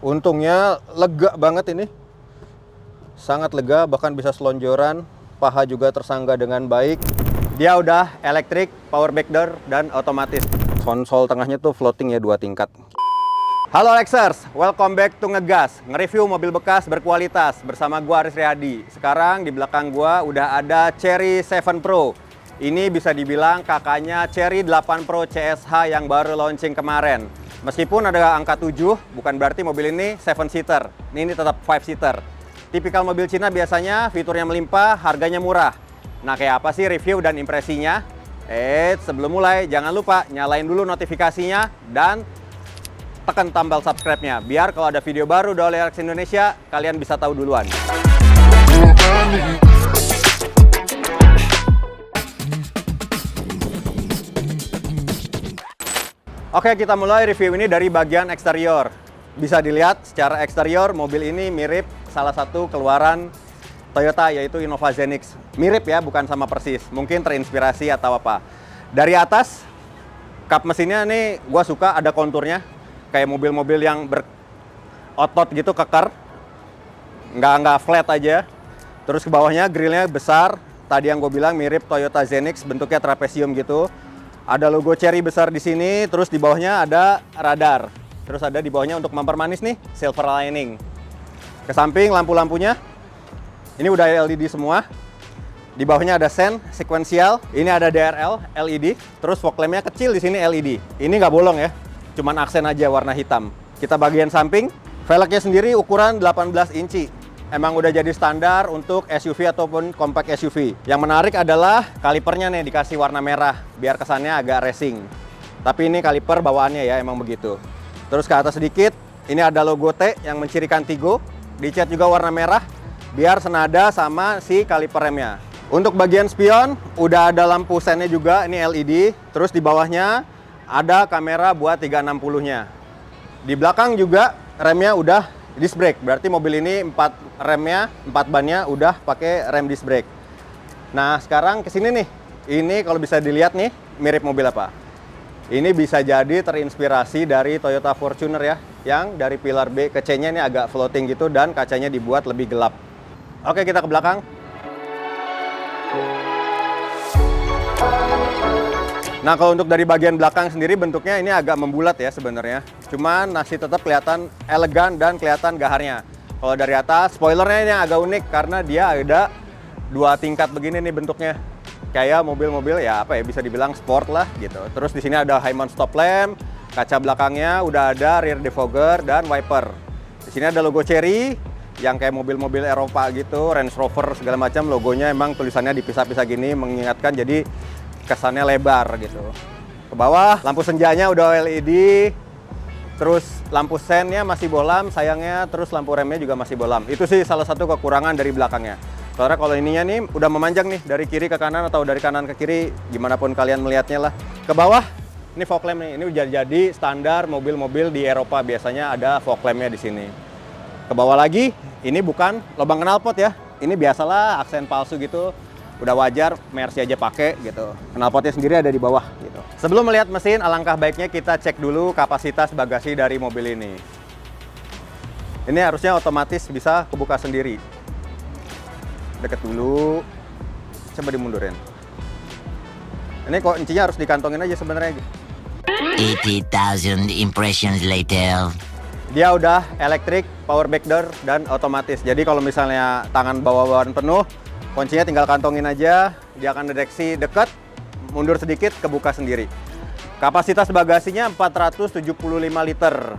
Untungnya lega banget ini. Sangat lega, bahkan bisa selonjoran. Paha juga tersangga dengan baik. Dia udah elektrik, power backdoor, dan otomatis. Konsol tengahnya tuh floating ya, 2 tingkat. Halo Lexers, welcome back to Ngegas. Nge-review mobil bekas berkualitas bersama gua Aris Riyadi. Sekarang di belakang gua udah ada Chery 7 Pro. Ini bisa dibilang kakaknya Chery 8 Pro CSH yang baru launching kemarin. Meskipun ada angka 7, bukan berarti mobil ini 7-seater. Ini tetap 5-seater. Tipikal mobil Cina biasanya fiturnya melimpah, harganya murah. Nah, kayak apa sih review dan impresinya? Sebelum mulai, jangan lupa nyalain dulu notifikasinya dan tekan tombol subscribe-nya. Biar kalau ada video baru dari Alex Indonesia, kalian bisa tahu duluan. Oke, kita mulai review ini dari bagian eksterior. Bisa dilihat secara eksterior, mobil ini mirip salah satu keluaran Toyota, yaitu Innova Zenix. Mirip ya, bukan sama persis. Mungkin terinspirasi atau apa. Dari atas, kap mesinnya nih gua suka ada konturnya. Kayak mobil-mobil yang berotot gitu, kekar. Nggak flat aja. Terus ke bawahnya grillnya besar. Tadi yang gue bilang mirip Toyota Zenix, bentuknya trapesium gitu. Ada logo Chery besar di sini, terus di bawahnya ada radar. Terus ada di bawahnya untuk mempermanis nih, silver lining. Ke samping lampu-lampunya, ini udah LED semua. Di bawahnya ada sen, sequential. Ini ada DRL, LED. Terus fog lampnya kecil di sini LED. Ini nggak bolong ya, cuman aksen aja warna hitam. Kita bagian samping, velgnya sendiri ukuran 18 inci. Emang udah jadi standar untuk SUV ataupun compact SUV. Yang menarik adalah kalipernya nih dikasih warna merah, biar kesannya agak racing. Tapi ini kaliper bawaannya ya, emang begitu. Terus ke atas sedikit, ini ada logo T yang mencirikan Tigo. Dicat juga warna merah, biar senada sama si kaliper remnya. Untuk bagian spion, udah ada lampu sennya juga, ini LED. Terus di bawahnya ada kamera buat 360-nya. Di belakang juga remnya udah disc brake, berarti mobil ini 4 bannya udah pakai rem disc brake. Nah, sekarang kesini nih. Ini kalau bisa dilihat nih, mirip mobil apa? Ini bisa jadi terinspirasi dari Toyota Fortuner ya, yang dari pilar B ke C-nya ini agak floating gitu dan kacanya dibuat lebih gelap. Oke, kita ke belakang. Nah, kalau untuk dari bagian belakang sendiri bentuknya ini agak membulat ya sebenarnya. Cuman masih tetap kelihatan elegan dan kelihatan gaharnya. Kalau dari atas, spoilernya ini agak unik karena dia ada 2 tingkat begini nih bentuknya. Kayak mobil-mobil ya apa ya, bisa dibilang sport lah gitu. Terus di sini ada high mount stop lamp, kaca belakangnya udah ada rear defogger dan wiper. Di sini ada logo Chery yang kayak mobil-mobil Eropa gitu, Range Rover segala macam, logonya emang tulisannya dipisah-pisah gini mengingatkan, jadi kesannya lebar gitu. Ke bawah lampu senjanya udah LED. Terus lampu sennya masih bolam sayangnya, terus lampu remnya juga masih bolam. Itu sih salah satu kekurangan dari belakangnya. Soalnya kalau ininya nih udah memanjang nih dari kiri ke kanan atau dari kanan ke kiri, gimana pun kalian melihatnya lah. Ke bawah ini fog lamp nih. Ini udah jadi standar mobil-mobil di Eropa, biasanya ada fog lampnya di sini. Ke bawah lagi, ini bukan lubang knalpot ya. Ini biasalah aksen palsu gitu. Udah wajar, Mercy aja pakai gitu. Knalpotnya sendiri ada di bawah gitu. Sebelum melihat mesin, alangkah baiknya kita cek dulu kapasitas bagasi dari mobil ini. Ini harusnya otomatis bisa kebuka sendiri. Deket dulu. Coba dimundurin. Ini kok kuncinya harus dikantongin aja sebenarnya. 80,000 impressions later. Dia udah elektrik, power backdoor, dan otomatis. Jadi kalau misalnya tangan bawa bawaan penuh, kuncinya tinggal kantongin aja, dia akan deteksi dekat, mundur sedikit, kebuka sendiri. Kapasitas bagasinya 475 liter.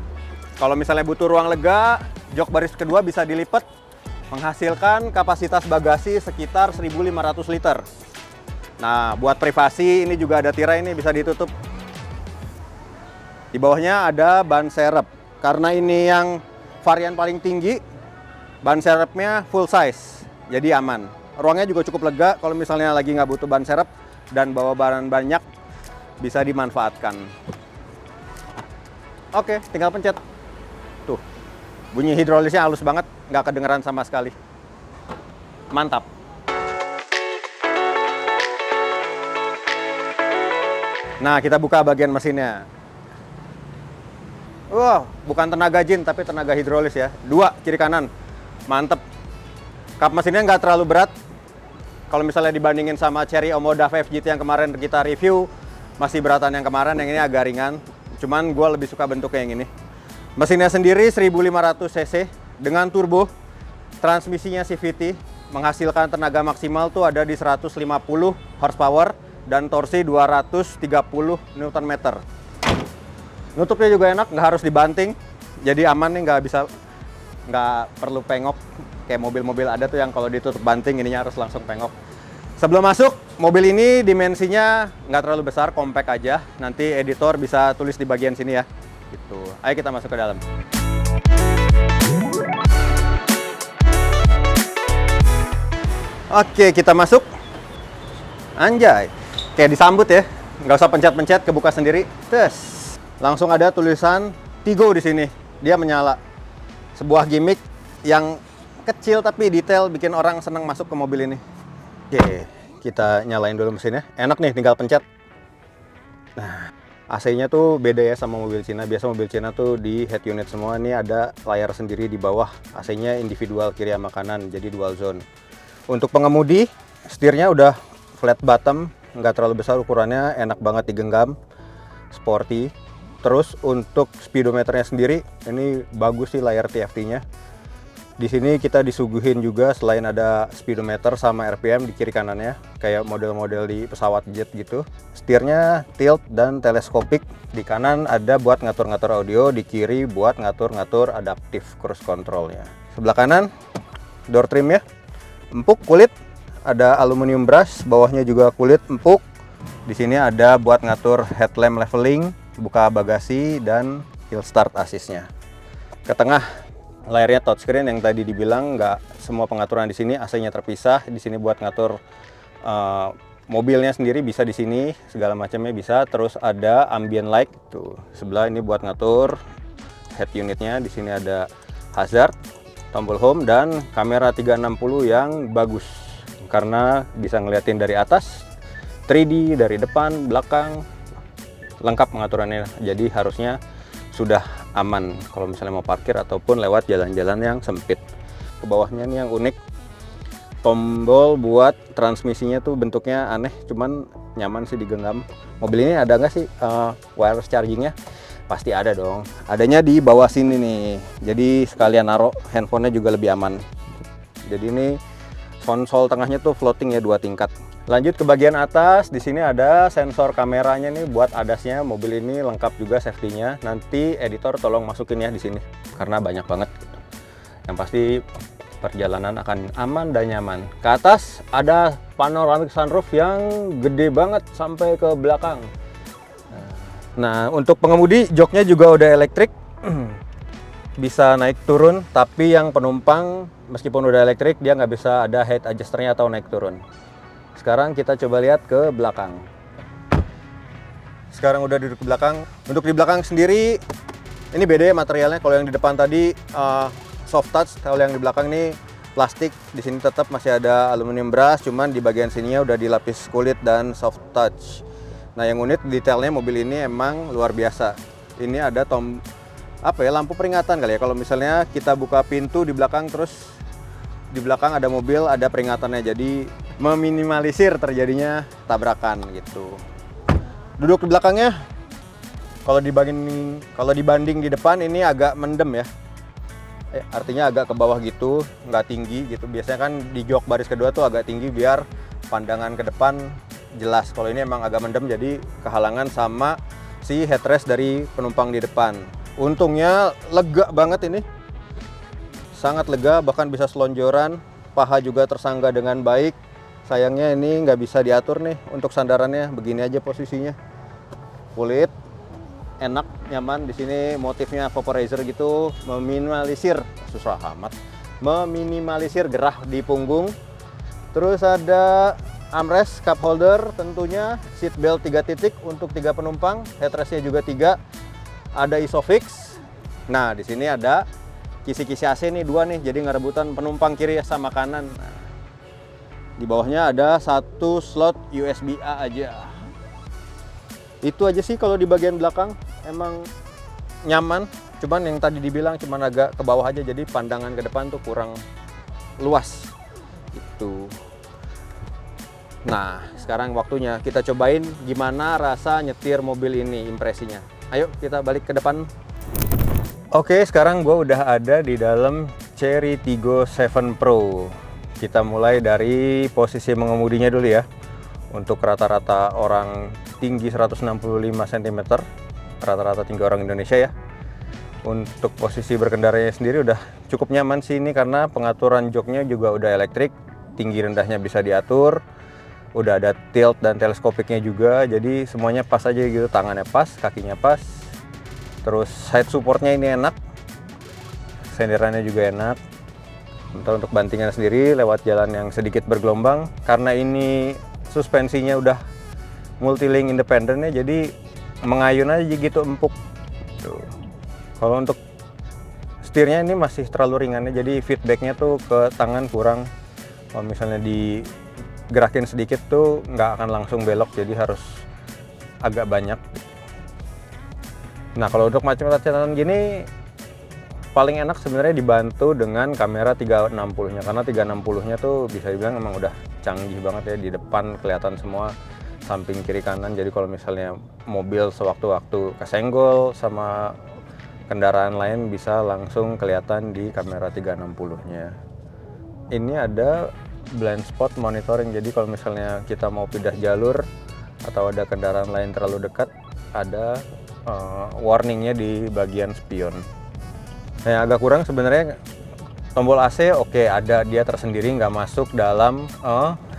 Kalau misalnya butuh ruang lega, jok baris kedua bisa dilipat, menghasilkan kapasitas bagasi sekitar 1.500 liter. Nah, buat privasi ini juga ada tirai, ini bisa ditutup. Di bawahnya ada ban serep. Karena ini yang varian paling tinggi, ban serepnya full size, jadi aman. Ruangnya juga cukup lega, kalau misalnya lagi nggak butuh ban serep dan bawa barang banyak, bisa dimanfaatkan. Oke, tinggal pencet. Tuh, bunyi hidrolisnya halus banget, nggak kedengeran sama sekali. Mantap. Nah, kita buka bagian mesinnya. Wow, bukan tenaga jin tapi tenaga hidrolis ya. 2 kiri kanan. Mantep. Kap mesinnya nggak terlalu berat. Kalau misalnya dibandingin sama Chery Omoda 5GT yang kemarin kita review, masih beratan yang kemarin, yang ini agak ringan. Cuman gue lebih suka bentuknya yang ini. Mesinnya sendiri 1500 cc dengan turbo. Transmisinya CVT, menghasilkan tenaga maksimal tuh ada di 150 horsepower dan torsi 230 Nm. Nutupnya juga enak, nggak harus dibanting, jadi aman nih, nggak perlu pengok kayak mobil-mobil ada tuh yang kalau ditutup banting ininya harus langsung pengok. Sebelum masuk, mobil ini dimensinya nggak terlalu besar, compact aja. Nanti editor bisa tulis di bagian sini ya. Gitu. Ayo kita masuk ke dalam. Oke, kita masuk. Anjay, kayak disambut ya. Nggak usah pencet-pencet, kebuka sendiri. Tes. Langsung ada tulisan Tigo di sini. Dia menyala. Sebuah gimmick yang kecil tapi detail, bikin orang senang masuk ke mobil ini. Oke, kita nyalain dulu mesinnya. Enak nih, tinggal pencet. Nah, AC-nya tuh beda ya sama mobil Cina. Biasa mobil Cina tuh di head unit semua. Ini ada layar sendiri di bawah. AC-nya individual kiri sama kanan, jadi dual zone. Untuk pengemudi, setirnya udah flat bottom, nggak terlalu besar ukurannya, enak banget digenggam, sporty. Terus untuk speedometernya sendiri, ini bagus sih layar TFT-nya. Di sini kita disuguhin juga selain ada speedometer sama RPM di kiri kanannya, kayak model-model di pesawat jet gitu. Setirnya tilt dan teleskopik. Di kanan ada buat ngatur-ngatur audio, di kiri buat ngatur-ngatur adaptive cruise control-nya. Sebelah kanan, door trim ya. Empuk kulit, ada aluminium brush, bawahnya juga kulit empuk. Di sini ada buat ngatur headlamp leveling, buka bagasi, dan hill start assist-nya. Ke tengah, layarnya touchscreen yang tadi dibilang nggak semua pengaturan di sini, AC-nya terpisah. Di sini buat ngatur mobilnya sendiri bisa di sini, segala macamnya bisa. Terus ada ambient light tuh. Sebelah ini buat ngatur head unitnya. Di sini ada hazard, tombol home, dan kamera 360 yang bagus karena bisa ngeliatin dari atas, 3D dari depan, belakang, lengkap pengaturannya. Jadi harusnya sudah aman kalau misalnya mau parkir ataupun lewat jalan-jalan yang sempit. Ke bawahnya nih yang unik, tombol buat transmisinya tuh bentuknya aneh, cuman nyaman sih digenggam. Mobil ini ada nggak sih wireless chargingnya? Pasti ada dong. Adanya di bawah sini nih. Jadi sekalian naruh handphonenya juga lebih aman. Jadi ini konsol tengahnya tuh floating ya, 2 tingkat. Lanjut ke bagian atas, di sini ada sensor kameranya nih buat ADAS-nya. Mobil ini lengkap juga safety-nya. Nanti editor tolong masukin ya di sini karena banyak banget. Yang pasti perjalanan akan aman dan nyaman. Ke atas ada panoramic sunroof yang gede banget sampai ke belakang. Nah, untuk pengemudi, joknya juga udah elektrik, bisa naik turun, tapi yang penumpang meskipun udah elektrik, dia nggak bisa ada height adjusternya atau naik turun. Sekarang kita coba lihat ke belakang. Sekarang udah duduk di belakang. Untuk di belakang sendiri, ini beda ya materialnya. Kalau yang di depan tadi soft touch, kalau yang di belakang ini plastik. Di sini tetap masih ada aluminium brush, cuman di bagian sininya udah dilapis kulit dan soft touch. Nah, yang unik detailnya mobil ini emang luar biasa. Ini ada lampu peringatan kali ya. Kalau misalnya kita buka pintu di belakang, terus di belakang ada mobil, ada peringatannya. Jadi meminimalisir terjadinya tabrakan gitu. Duduk di belakangnya, kalau dibanding di depan ini agak mendem ya. Artinya agak ke bawah gitu, nggak tinggi gitu. Biasanya kan di jok baris kedua tuh agak tinggi biar pandangan ke depan jelas. Kalau ini emang agak mendem, jadi kehalangan sama si headrest dari penumpang di depan. Untungnya lega banget ini, sangat lega, bahkan bisa selonjoran. Paha juga tersangga dengan baik. Sayangnya ini nggak bisa diatur nih untuk sandarannya. Begini aja posisinya. Kulit enak, nyaman. Di sini motifnya vaporizer gitu, meminimalisir gerah di punggung. Terus ada armrest, cup holder, tentunya seat belt 3 titik untuk 3 penumpang, headrestnya juga 3. Ada isofix. Nah, di sini ada kisi-kisi AC nih 2 nih, jadi ngerebutan penumpang kiri sama kanan. Nah, di bawahnya ada 1 slot USB-A aja. Itu aja sih kalau di bagian belakang. Emang nyaman, cuman yang tadi dibilang cuman agak ke bawah aja, jadi pandangan ke depan tuh kurang luas itu. Nah, sekarang waktunya kita cobain gimana rasa nyetir mobil ini, impresinya. Ayo kita balik ke depan. Oke, sekarang gue udah ada di dalam Chery Tiggo 7 Pro. Kita mulai dari posisi mengemudinya dulu ya. Untuk rata-rata orang tinggi 165 cm, rata-rata tinggi orang Indonesia ya. Untuk posisi berkendaranya sendiri udah cukup nyaman sih ini, karena pengaturan joknya juga udah elektrik, tinggi rendahnya bisa diatur, udah ada tilt dan teleskopiknya juga, jadi semuanya pas aja gitu, tangannya pas, kakinya pas. Terus side supportnya ini enak, senderannya juga enak. Untuk bantingan sendiri lewat jalan yang sedikit bergelombang, karena ini suspensinya udah multilink independen ya, jadi mengayun aja gitu, empuk. Tuh. Kalau untuk setirnya ini masih terlalu ringan ya, jadi feedbacknya tuh ke tangan kurang. Kalau misalnya digerakin sedikit tuh nggak akan langsung belok, jadi harus agak banyak. Nah, kalau untuk macam-macam gini paling enak sebenarnya dibantu dengan kamera 360-nya, karena 360-nya tuh bisa dibilang emang udah canggih banget ya, di depan kelihatan semua, samping kiri kanan. Jadi kalau misalnya mobil sewaktu-waktu kesenggol sama kendaraan lain bisa langsung kelihatan di kamera 360-nya. Ini ada blind spot monitoring, jadi kalau misalnya kita mau pindah jalur atau ada kendaraan lain terlalu dekat, ada warningnya di bagian spion. Nah, yang agak kurang sebenarnya tombol AC oke, ada dia tersendiri, nggak masuk dalam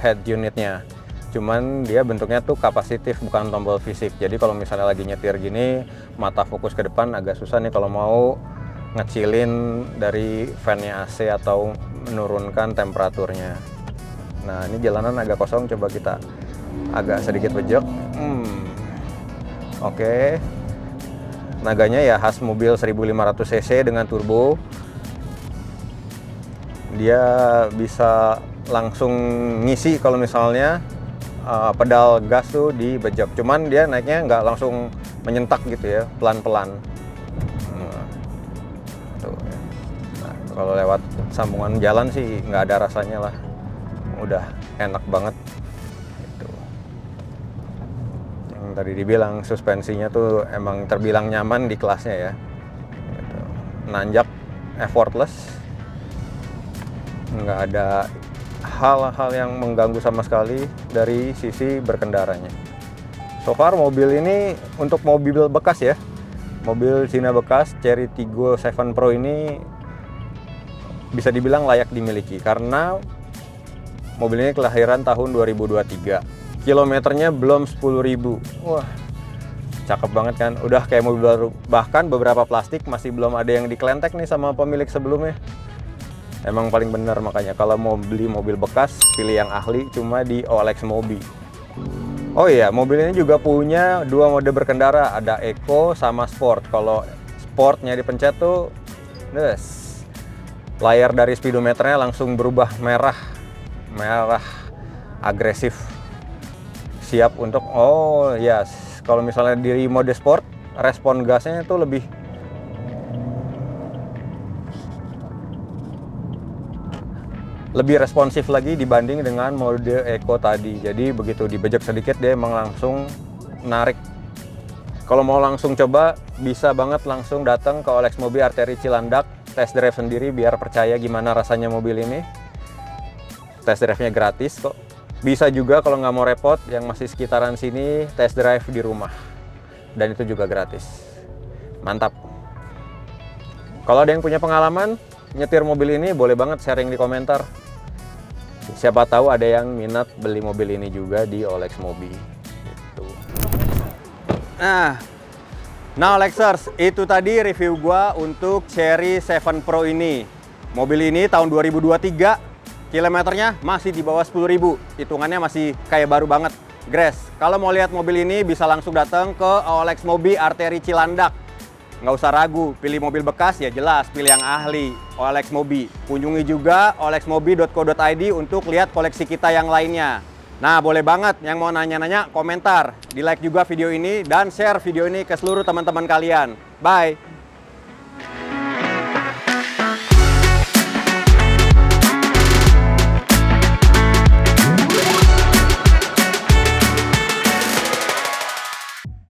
head unitnya. Cuman dia bentuknya tuh kapasitif, bukan tombol fisik. Jadi kalau misalnya lagi nyetir gini, mata fokus ke depan agak susah nih kalau mau ngecilin dari fan-nya AC atau menurunkan temperaturnya. Nah, ini jalanan agak kosong, coba kita agak sedikit bejek. Oke. Tenaganya ya khas mobil 1500 cc dengan turbo. Dia bisa langsung ngisi kalau misalnya pedal gas tuh dibejek. Cuman dia naiknya nggak langsung menyentak gitu ya, pelan-pelan. Nah, kalau lewat sambungan jalan sih nggak ada rasanya lah. Udah enak banget. Tadi dibilang suspensinya tuh emang terbilang nyaman di kelasnya ya, gitu. Nanjak effortless, nggak ada hal-hal yang mengganggu sama sekali dari sisi berkendaranya. So far mobil ini untuk mobil bekas ya, mobil Cina bekas Chery Tiggo 7 Pro ini bisa dibilang layak dimiliki, karena mobil ini kelahiran tahun 2023. Kilometernya belum 10.000. Wah, cakep banget kan, udah kayak mobil baru. Bahkan beberapa plastik masih belum ada yang dikelentek nih sama pemilik sebelumnya. Emang paling bener, makanya kalau mau beli mobil bekas pilih yang ahli, cuma di OLX Mobi. Oh iya, mobil ini juga punya dua mode berkendara, ada Eco sama Sport. Kalau Sportnya dipencet tuh, layar dari speedometernya langsung berubah merah agresif, siap untuk kalau misalnya di mode sport, respon gasnya itu lebih responsif lagi dibanding dengan mode Eco tadi. Jadi begitu dibejek sedikit dia emang langsung narik. Kalau mau langsung coba, bisa banget langsung datang ke OLX Mobi Arteri Cilandak, test drive sendiri biar percaya gimana rasanya mobil ini. Test drive-nya gratis kok. Bisa juga kalau nggak mau repot, yang masih sekitaran sini, test drive di rumah. Dan itu juga gratis. Mantap. Kalau ada yang punya pengalaman nyetir mobil ini, boleh banget sharing di komentar. Siapa tahu ada yang minat beli mobil ini juga di OLX Mobi. Gitu. Nah Lexers, itu tadi review gua untuk Chery 7 Pro ini. Mobil ini tahun 2023. Kilometernya masih di bawah 10.000, hitungannya masih kayak baru banget. Gres, kalau mau lihat mobil ini bisa langsung datang ke OLX Mobi Arteri Cilandak. Nggak usah ragu, pilih mobil bekas ya jelas, pilih yang ahli, OLX Mobi. Kunjungi juga olxmobi.co.id untuk lihat koleksi kita yang lainnya. Nah, boleh banget yang mau nanya-nanya, komentar. Di like juga video ini dan share video ini ke seluruh teman-teman kalian. Bye!